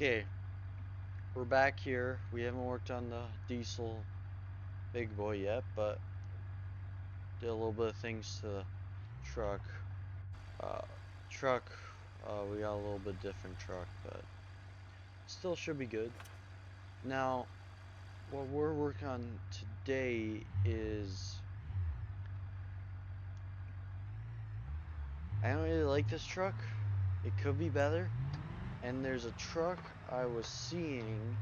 Okay, we're back here. We haven't worked on the diesel big boy yet, but did a little bit of things to the truck. Uh, truck, we got a little bit different truck, but still should be good. Now, what we're working on today is I don't really like this truck. It could be better. And there's a truck I was seeing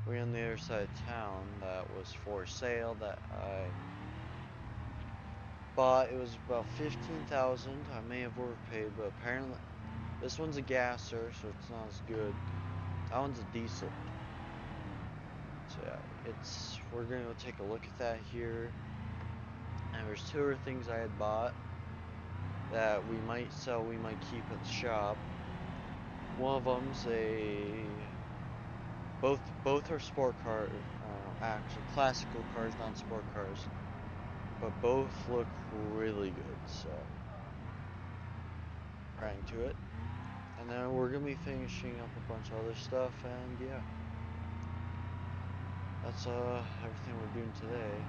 way on the other side of town that was for sale that I bought. It was about 15,000. I may have overpaid, but apparently this one's a gasser, so it's not as good. That one's a diesel. So yeah, we're gonna go take a look at that here. And there's two other things I had bought that we might sell, we might keep at the shop. One of them's both are sport car, actually classical cars, not sport cars, but both look really good. So right into it, and then we're gonna be finishing up a bunch of other stuff, and yeah, that's everything we're doing today.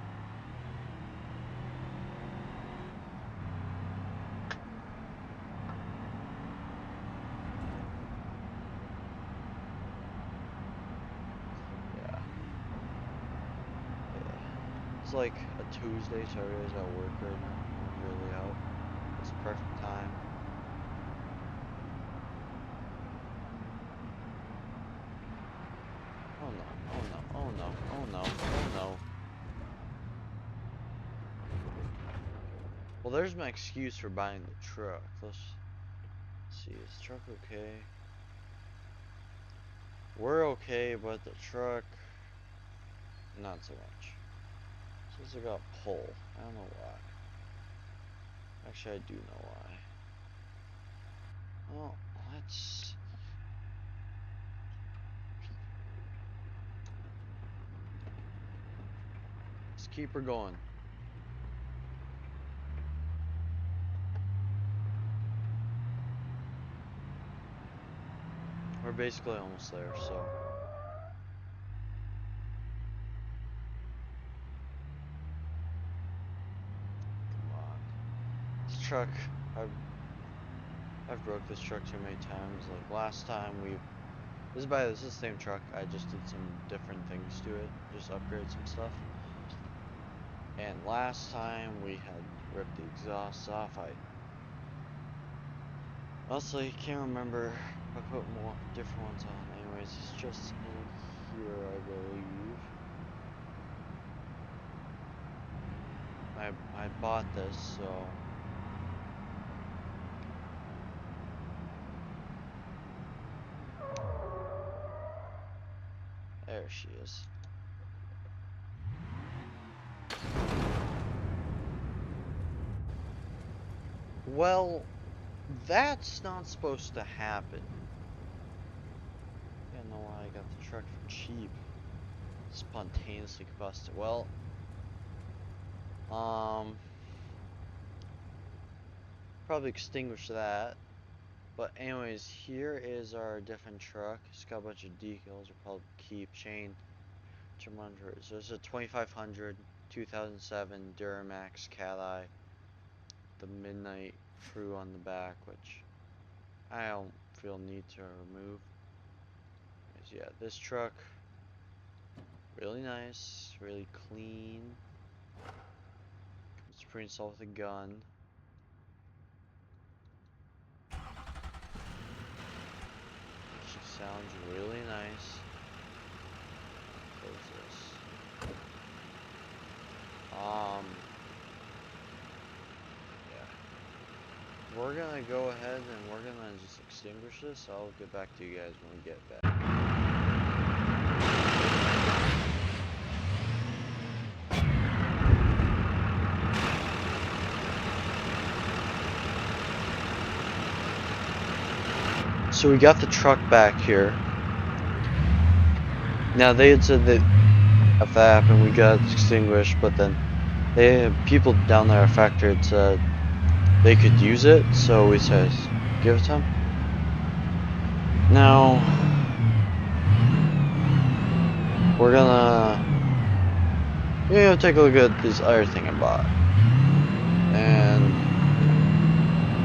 Yeah. It's like a Tuesday, so everybody's at work right now. No one's really out. It's the perfect time. Oh no, oh no, oh no, oh no, oh no. Well, there's my excuse for buying the truck. Let's see, is the truck okay? We're okay, but the truck, not so much. Says I got pull. I don't know why. Actually, I do know why. Well, let's keep her going. We're basically almost there, so. Come on. This truck, I've broke this truck too many times. Like last time this is the same truck. I just did some different things to it, just upgrade some stuff. And last time we had ripped the exhaust off. I honestly can't remember if I put more different ones on. Anyways, it's just in here, I believe. I bought this, so there she is. Well, that's not supposed to happen. I don't know why I got the truck for cheap. Spontaneously combusted. Well, probably extinguish that. But anyways, here is our different truck. It's got a bunch of decals. We'll probably keep chain. So this is a 2500 2007 Duramax Cat Eye. The Midnight Crew on the back, which I don't feel need to remove. Yeah, this truck, really nice, really clean. Comes pre-installed with a gun. She sounds really nice. Close this. Yeah. We're gonna go ahead and we're gonna just extinguish this. I'll get back to you guys when we get back. So we got the truck back here. Now they had said that if that happened, we got it extinguished, but then people down there at factory had said they could use it, so we said give it to them. Now, we're gonna take a look at this other thing I bought. And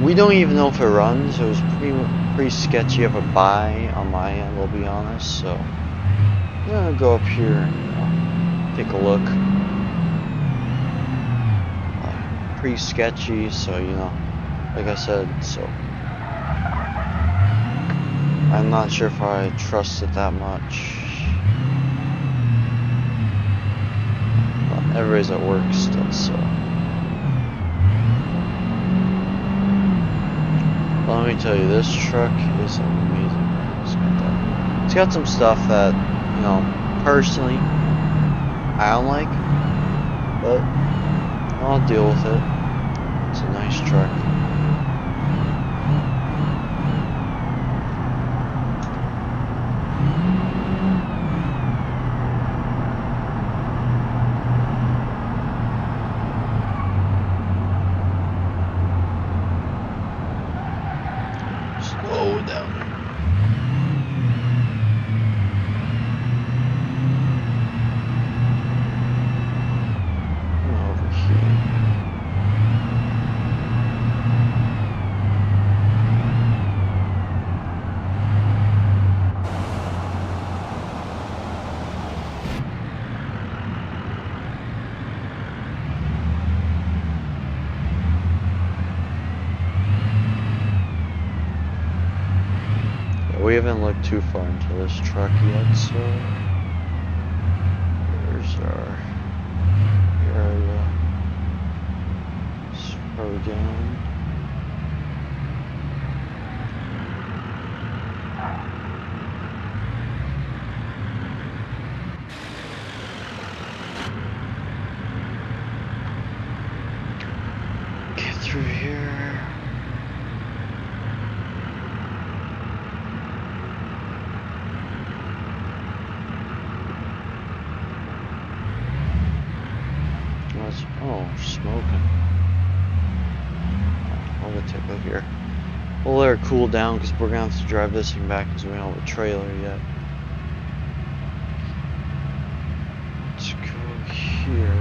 we don't even know if it runs. It was pretty sketchy of a buy on my end, I'll be honest. So I'm gonna go up here and take a look. Pretty sketchy, so like I said, so I'm not sure if I trust it that much. But everybody's at work still, so. But let me tell you, this truck is amazing. It's got some stuff that, personally, I don't like, but I'll deal with it. It's a nice truck. Slow down. Over here. We haven't looked too far into this truck yet, so here's our area. Slow down. Get through here. Oh, smoking. I'll go take a look here. We'll let her cool down because we're gonna have to drive this thing back because we don't have a trailer yet. Let's go here.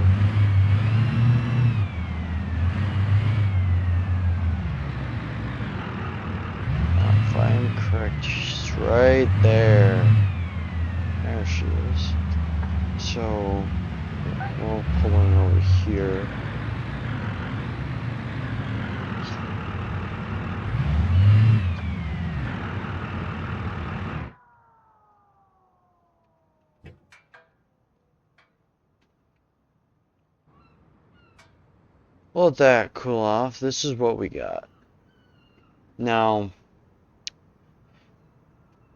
If I am correct, she's right there. There she is. So we'll pull in over here. We'll let that cool off. This is what we got. Now,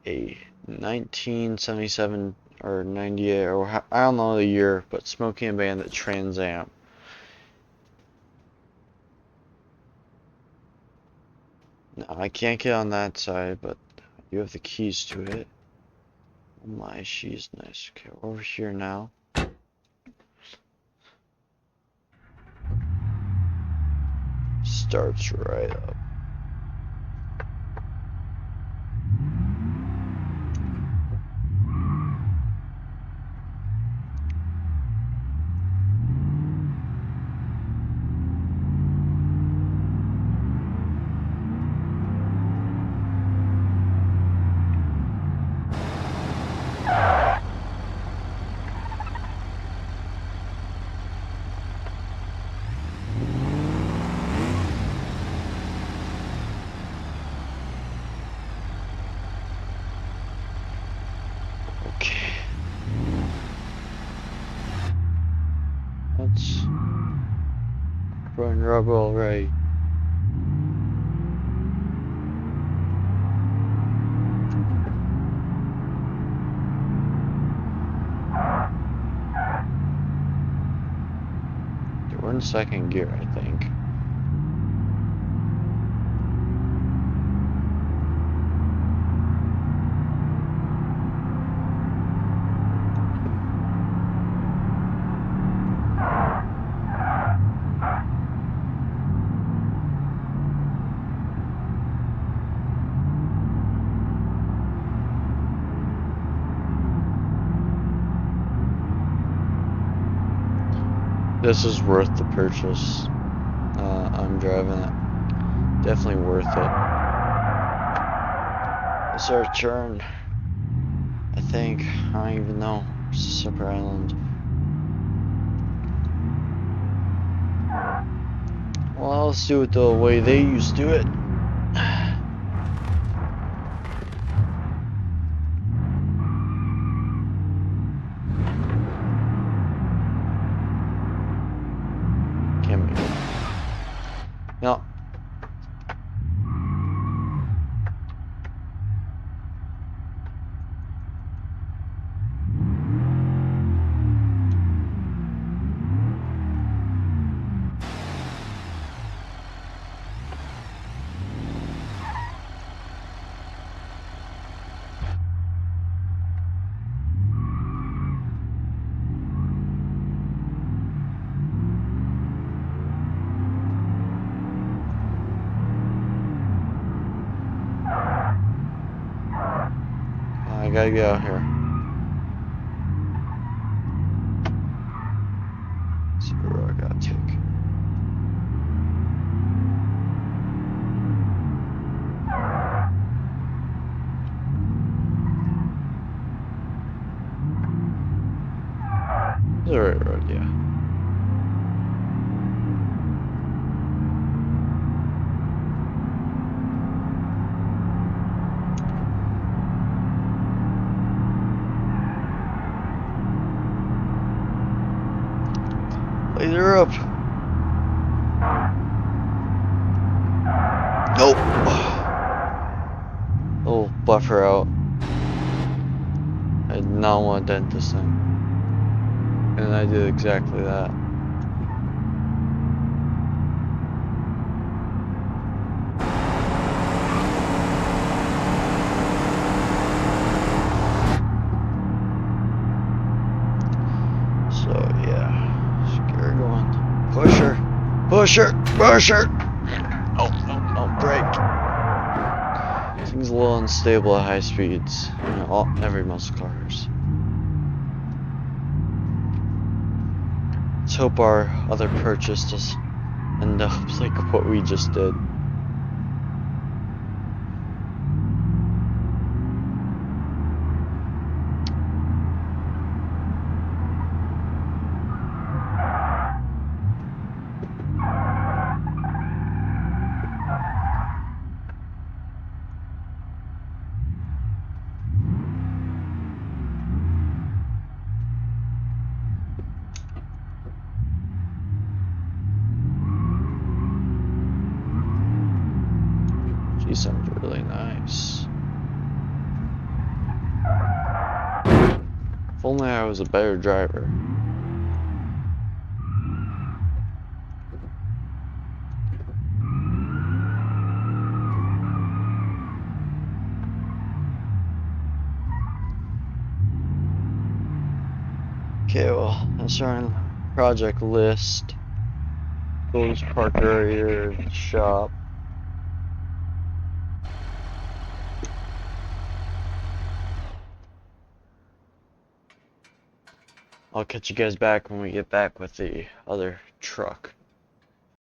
a 1977 or 98, or I don't know the year, but Smokey and Bandit Trans Am. Now, I can't get on that side, but you have the keys to it. Oh my, she's nice. Okay, over here now. Starts right up. Let's run rubber already. We're in second gear, I think. This is worth the purchase. I'm driving it. Definitely worth it. It's our turn. I think. I don't even know. It's a separate island. Well, let's do it the way they used to do it. Can't make it. No. I gotta get out here. Let's see where I gotta take. This is the right road, yeah. Laser up. Nope. Little buffer out. I did not want to dent this thing. And I did exactly that. So yeah, just get her going. Push her, push her, push her. Oh, no, brake. Thing's a little unstable at high speeds. You know, every muscle cars. Let's hope our other purchase does end up like what we just did. She sounds really nice. If only I was a better driver. Okay, well, that's our project list. We'll just park right here at the shop. I'll catch you guys back when we get back with the other truck.